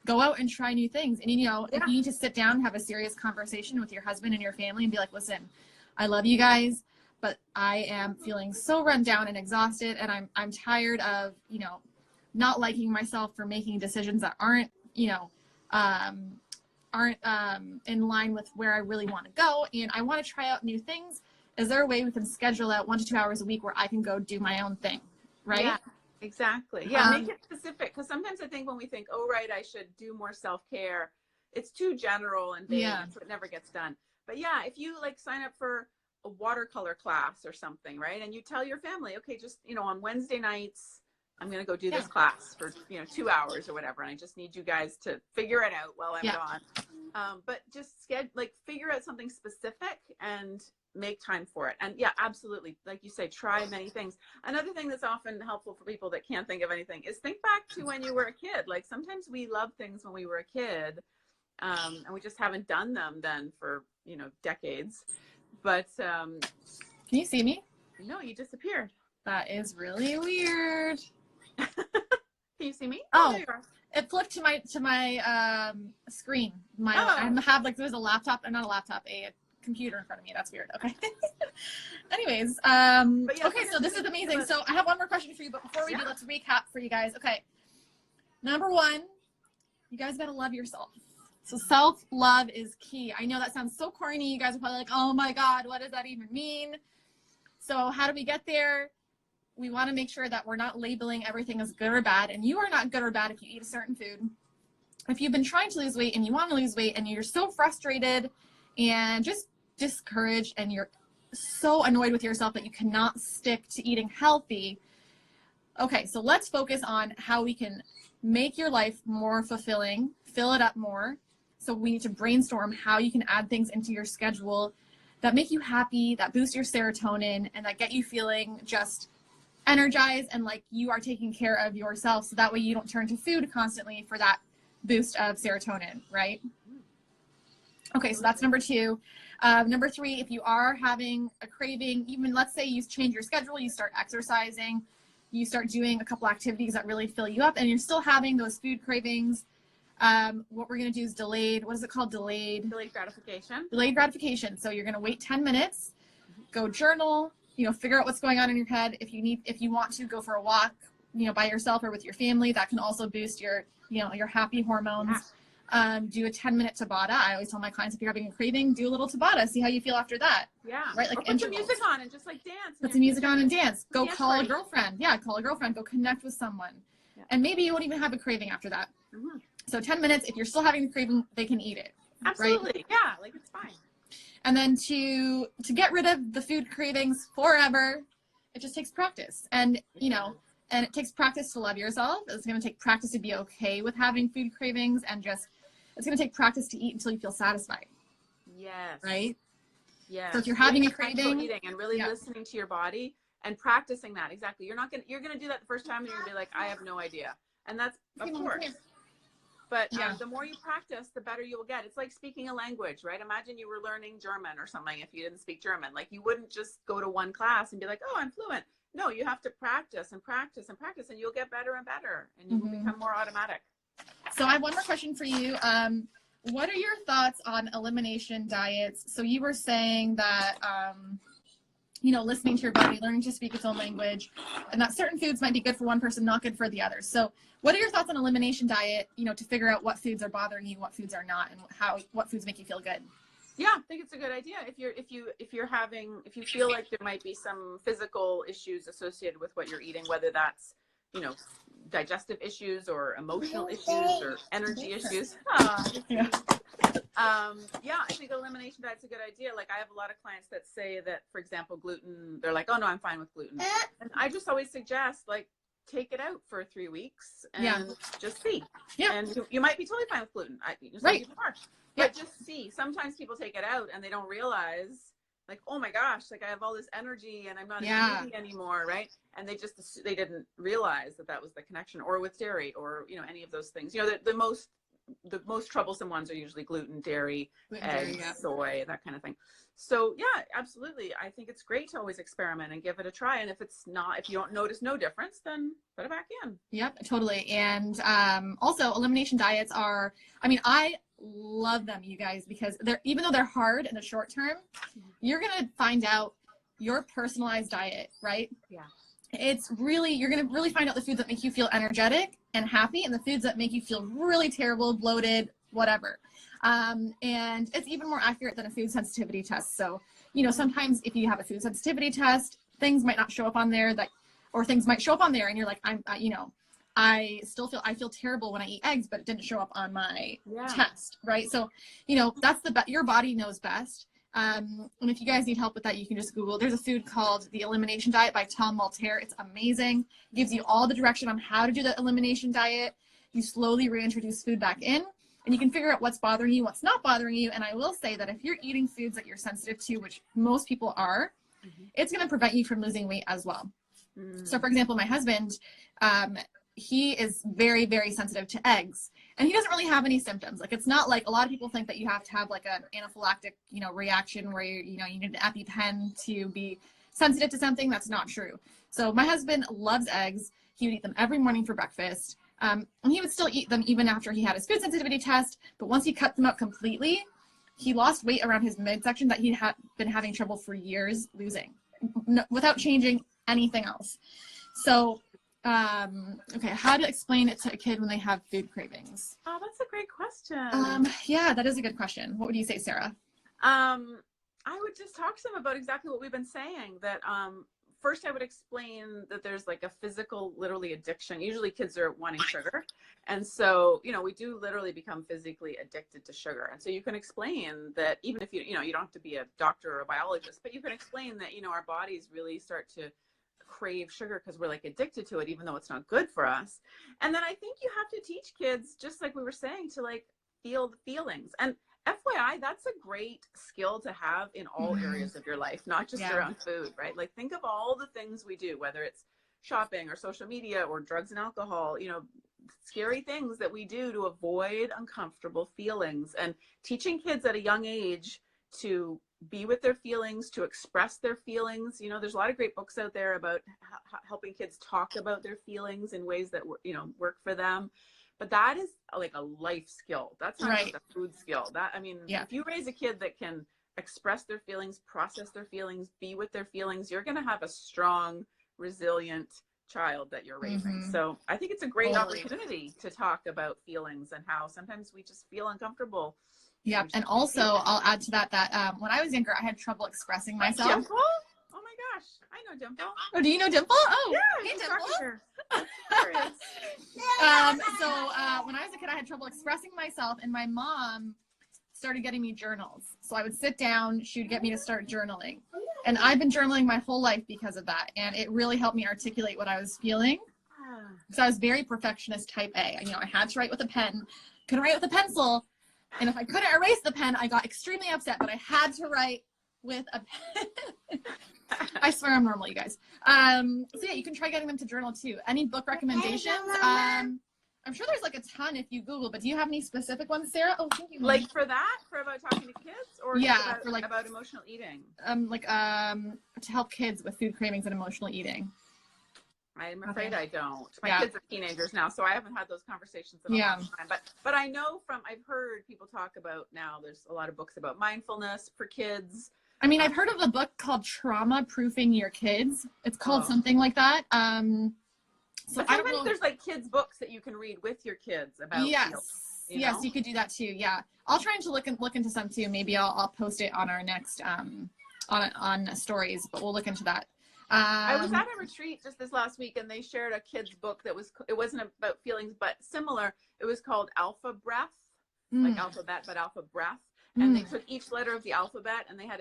S1: go out and try new things. And, you know, if you need to sit down and have a serious conversation with your husband and your family and be like, listen, I love you guys, but I am feeling so run down and exhausted, and I'm tired of, you know, not liking myself for making decisions that aren't, you know, in line with where I really want to go, and I want to try out new things. Is there a way we can schedule out 1 to 2 hours a week where I can go do my own thing, right?
S2: Yeah, exactly. Yeah, make it specific, because sometimes I think when we think, oh, right, I should do more self-care, it's too general and vague, so it never gets done. But yeah, if you like sign up for a watercolor class or something, right? And you tell your family, okay, just, you know, on Wednesday nights, I'm going to go do this class for, you know, 2 hours or whatever. And I just need you guys to figure it out while I'm gone. But just figure out something specific and make time for it. And yeah, absolutely. Like you say, try many things. Another thing that's often helpful for people that can't think of anything is think back to when you were a kid. Like sometimes we love things when we were a kid, and we just haven't done them then for, you know, decades. But can
S1: you see me?
S2: No, you disappeared.
S1: That is really weird.
S2: Can you see me?
S1: Oh, it flipped to my screen. I have like, there's a laptop, not a laptop, a computer in front of me. That's weird. Okay. Anyways, okay, so this is amazing. So I have one more question for you, but before we do, let's recap for you guys. Okay. Number 1, you guys gotta love yourself. So self-love is key. I know that sounds so corny. You guys are probably like, oh my God, what does that even mean? So how do we get there? We want to make sure that we're not labeling everything as good or bad. And you are not good or bad if you eat a certain food. If you've been trying to lose weight and you want to lose weight and you're so frustrated and just discouraged and you're so annoyed with yourself that you cannot stick to eating healthy. Okay, so let's focus on how we can make your life more fulfilling, fill it up more. So we need to brainstorm how you can add things into your schedule that make you happy, that boost your serotonin, and that get you feeling just energized and like you are taking care of yourself. So that way you don't turn to food constantly for that boost of serotonin, right? Okay, so that's number 2. Number 3, if you are having a craving, even let's say you change your schedule, you start exercising, you start doing a couple activities that really fill you up, and you're still having those food cravings, what we're going to do is delayed gratification. Delayed gratification. So you're going to wait 10 minutes, go journal, you know, figure out what's going on in your head. If you want to go for a walk, you know, by yourself or with your family, that can also boost your, you know, your happy hormones. Do a 10-minute Tabata. I always tell my clients, if you're having a craving, do a little Tabata. See how you feel after that.
S2: Yeah.
S1: Right? Like,
S2: or put some music on and just like dance.
S1: Put some music on and dance. Go call a girlfriend. Yeah, call a girlfriend. Go connect with someone. Yeah. And maybe you won't even have a craving after that. So 10 minutes, if you're still having the craving, they can eat it.
S2: Absolutely.
S1: Right?
S2: Yeah, like it's fine.
S1: And then to get rid of the food cravings forever, it just takes practice. And, you know, and it takes practice to love yourself. It's going to take practice to be okay with having food cravings, and just, it's going to take practice to eat until you feel satisfied.
S2: Yes.
S1: Right?
S2: Yes.
S1: So if you're having a craving,
S2: eating and really listening to your body and practicing that. Exactly. You're going to do that the first time and you're going to be like, I have no idea. And that's, of course. But the more you practice, the better you will get. It's like speaking a language, right? Imagine you were learning German or something if you didn't speak German. Like, you wouldn't just go to one class and be like, oh, I'm fluent. No, you have to practice and practice and practice, and you'll get better and better, and you will become more automatic.
S1: So I have one more question for you. What are your thoughts on elimination diets? So you were saying that, you know, listening to your body, learning to speak its own language, and that certain foods might be good for one person, not good for the others. So what are your thoughts on elimination diet, you know, to figure out what foods are bothering you, what foods are not, and what foods make you feel good?
S2: Yeah, I think it's a good idea. If you feel like there might be some physical issues associated with what you're eating, whether that's, you know, digestive issues or emotional issues or energy issues. I think elimination diet's a good idea. Like, I have a lot of clients that say that, for example, gluten, they're like, oh no, I'm fine with gluten. And I just always suggest, like, take it out for 3 weeks and just see. Yeah. And you might be totally fine with gluten. Some people are. But just see. Sometimes people take it out and they don't realize, like, oh my gosh, like, I have all this energy and I'm not eating anymore, right? And they didn't realize that was the connection. Or with dairy, or, you know, any of those things. You know, the most troublesome ones are usually gluten, dairy, eggs, soy, that kind of thing. So yeah, absolutely. I think it's great to always experiment and give it a try. And if you don't notice no difference, then put it back in. Yep,
S1: totally. And also, elimination diets are, I mean, I love them, you guys, because even though they're hard in the short term, you're going to find out your personalized diet, right? Yeah. You're going to really find out the foods that make you feel energetic and happy, and the foods that make you feel really terrible, bloated, whatever. And it's even more accurate than a food sensitivity test. So, you know, sometimes if you have a food sensitivity test, things might not show up on there, or things might show up on there and you're like, I feel terrible when I eat eggs, but it didn't show up on my test, right? So, you know, that's your body knows best. And if you guys need help with that, you can just Google. There's a food called the Elimination Diet by Tom Maltaire. It's amazing. It gives you all the direction on how to do the elimination diet. You slowly reintroduce food back in, and you can figure out what's bothering you, what's not bothering you. And I will say that if you're eating foods that you're sensitive to, which most people are, it's going to prevent you from losing weight as well. So, for example, my husband, he is very, very sensitive to eggs, and he doesn't really have any symptoms. Like, it's not like a lot of people think that you have to have like an anaphylactic, you know, reaction where you need an EpiPen to be sensitive to something. That's not true. So my husband loves eggs. He would eat them every morning for breakfast. And he would still eat them even after he had his food sensitivity test. But once he cut them out completely, he lost weight around his midsection that he had been having trouble for years losing without changing anything else. So, okay, how to explain it to a kid when they have food cravings?
S2: Oh, that's a great question.
S1: Yeah, that is a good question. What would you say, Sarah?
S2: I would just talk to them about exactly what we've been saying, that first I would explain that there's like a physical, literally addiction. Usually kids are wanting sugar. And so, you know, we do literally become physically addicted to sugar. And so you can explain that, even if you don't have to be a doctor or a biologist, but you can explain that, you know, our bodies really start to crave sugar because we're like addicted to it, even though it's not good for us. And then I think you have to teach kids, just like we were saying, to like feel the feelings. And FYI, that's a great skill to have in all areas of your life, not just around food, right? Like, think of all the things we do, whether it's shopping or social media or drugs and alcohol, you know, scary things that we do to avoid uncomfortable feelings. And teaching kids at a young age to be with their feelings, to express their feelings. You know, there's a lot of great books out there about helping kids talk about their feelings in ways that, you know, work for them. But that is like a life skill. That's not just a food skill. If you raise a kid that can express their feelings, process their feelings, be with their feelings, you're going to have a strong, resilient child that you're raising. So I think it's a great opportunity to talk about feelings and how sometimes we just feel uncomfortable.
S1: Yeah, and also I'll add to that when I was younger, I had trouble expressing myself.
S2: Dimple? Oh my gosh, I know Dimple.
S1: Oh, do you know Dimple? Oh,
S2: yeah,
S1: hey Dimple. When I was a kid, I had trouble expressing myself, and my mom started getting me journals. So I would sit down, she would get me to start journaling. And I've been journaling my whole life because of that. And it really helped me articulate what I was feeling. So I was very perfectionist type A. You know, I had to write with a pen, couldn't write with a pencil. And if I couldn't erase the pen, I got extremely upset, but I had to write with a pen. I swear I'm normal, you guys. So yeah, you can try getting them to journal too. Any book recommendations? I I'm sure there's like a ton if you Google, but do you have any specific ones, Sarah? Oh, thank you.
S2: Like for about talking to kids, or
S1: yeah,
S2: about emotional eating?
S1: To help kids with food cravings and emotional eating.
S2: I'm afraid I don't. My kids are teenagers now, so I haven't had those conversations in a long time. But I know I've heard people talk about now, there's a lot of books about mindfulness for kids.
S1: I mean, I've heard of a book called Trauma Proofing Your Kids. It's called something like that.
S2: So I don't know. There's like kids books that you can read with your kids about.
S1: Yes, you could do that too. Yeah, I'll try to look into some too. Maybe I'll post it on our next on stories, but we'll look into that.
S2: I was at a retreat just this last week, and they shared a kid's book that it wasn't about feelings, but similar. It was called Alpha Breath, like alphabet, but alpha breath. And they took each letter of the alphabet, and they had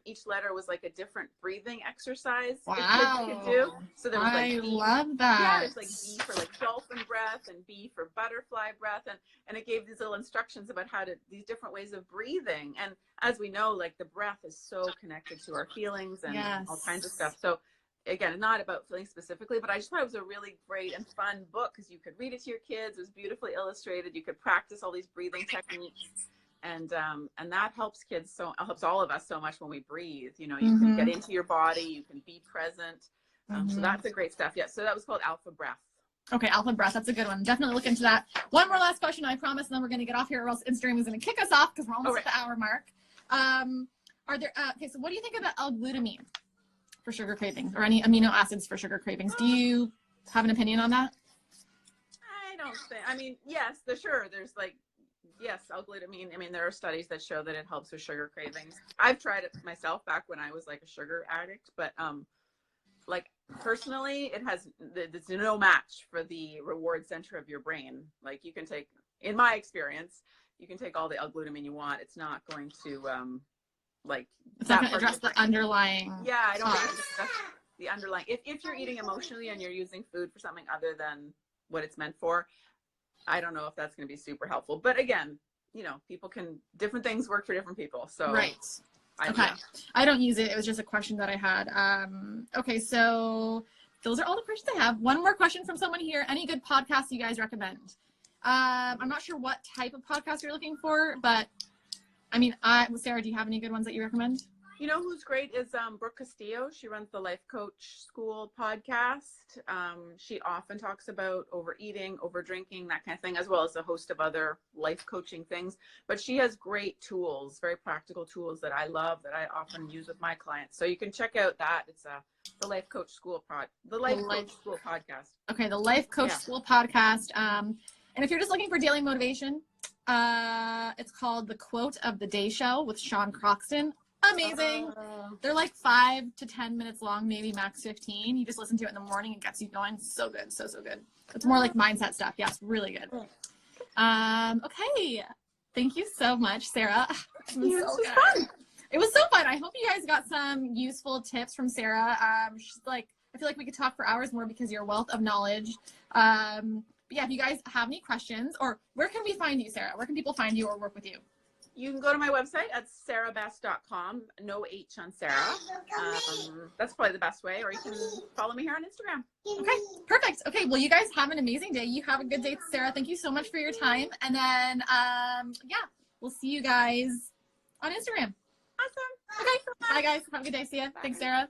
S2: each letter was like a different breathing exercise that kids could do. So there was like
S1: love that.
S2: Yeah, there's like B for like dolphin breath, and B for butterfly breath, and it gave these little instructions about these different ways of breathing. And as we know, like the breath is so connected to our feelings and all kinds of stuff. So again, not about feelings specifically, but I just thought it was a really great and fun book because you could read it to your kids. It was beautifully illustrated. You could practice all these breathing techniques. And that helps helps all of us so much when we breathe. You know, you can get into your body, you can be present. So that's a great stuff. Yeah. So that was called Alpha Breath.
S1: Okay, Alpha Breath. That's a good one. Definitely look into that. One more last question, I promise, and then we're going to get off here, or else Instagram is going to kick us off because we're almost at the hour mark. Are there? Okay, so what do you think about L-glutamine for sugar cravings, or any amino acids for sugar cravings? Do you have an opinion on that?
S2: I don't think. I mean, yes, there's like. Yes, L-glutamine. I mean, there are studies that show that it helps with sugar cravings. I've tried it myself back when I was like a sugar addict, but like personally, there's no match for the reward center of your brain. Like you can take, in my experience, you can take all the L-glutamine you want. It's not going to it's not going to address
S1: the underlying.
S2: Yeah, I don't think it's address the underlying. If you're eating emotionally and you're using food for something other than what it's meant for, I don't know if that's going to be super helpful. But again, you know, different things work for different people. So
S1: I don't use it. It was just a question that I had. Okay, so those are all the questions I have. One more question from someone here. Any good podcasts you guys recommend? I'm not sure what type of podcast you're looking for, but I mean, Sarah, do you have any good ones that you recommend?
S2: You know who's great is Brooke Castillo. She runs the Life Coach School podcast. She often talks about overeating, overdrinking, that kind of thing, as well as a host of other life coaching things. But she has great tools, very practical tools that I love, that I often use with my clients. So you can check out that. It's the Life Coach School School podcast. Okay, the Life Coach School podcast. And if you're just looking for daily motivation, it's called The Quote of the Day Show with Sean Croxton. Amazing. They're like 5 to 10 minutes long, maybe max 15. You just listen to it in the morning. It gets you going. So good. So good. It's more like mindset stuff. Yes, really good. Okay. Thank you so much, Sarah. It was so fun. I hope you guys got some useful tips from Sarah. She's like, I feel like we could talk for hours more because you're a wealth of knowledge. But yeah, if you guys have any questions, or where can we find you, Sarah? Where can people find you or work with you? You can go to my website at sarabest.com. No H on Sarah. That's probably the best way, or you can follow me here on Instagram. Okay, perfect. Okay, well, you guys have an amazing day. You have a good day, Sarah. Thank you so much for your time. And then, yeah, we'll see you guys on Instagram. Awesome. Okay, bye, guys. Have a good day. See ya. Bye. Thanks, Sarah.